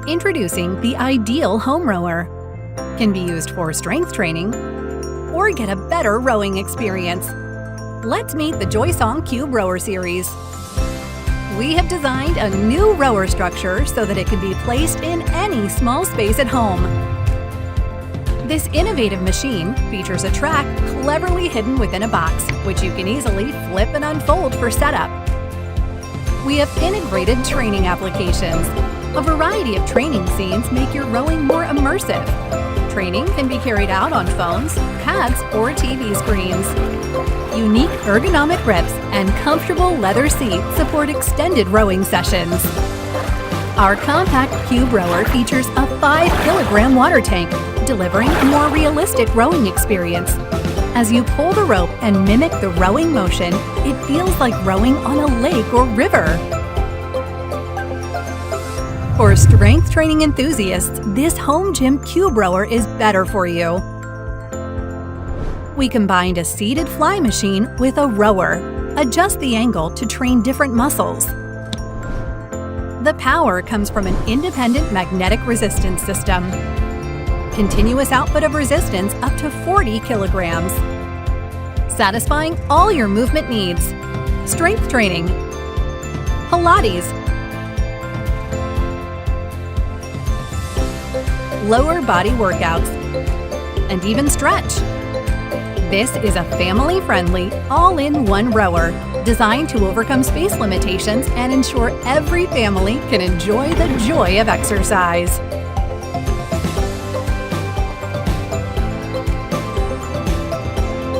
Introducing the ideal home rower. Can be used for strength training or get a better rowing experience. Let's meet the JOYSONG Cube Rower Series. We have designed a new rower structure so that it can be placed in any small space at home. This innovative machine features a track cleverly hidden within a box, which you can easily flip and unfold for setup. We have integrated training applications. A variety of training scenes make your rowing more immersive. Training can be carried out on phones, pads, or TV screens. Unique ergonomic grips and comfortable leather seats support extended rowing sessions. Our compact cube rower features a 5-kilogram water tank, delivering a more realistic rowing experience. As you pull the rope and mimic the rowing motion, it feels like rowing on a lake or river. For strength training enthusiasts, this home gym cube rower is better for you. We combined a seated fly machine with a rower. Adjust the angle to train different muscles. The power comes from an independent magnetic resistance system. Continuous output of resistance up to 40 kilograms. Satisfying all your movement needs. Strength training, Pilates, lower body workouts, and even stretch. This is a family-friendly, all-in-one rower designed to overcome space limitations and ensure every family can enjoy the joy of exercise.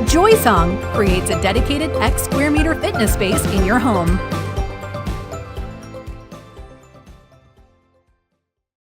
JOYSONG creates a dedicated X square meter fitness space in your home.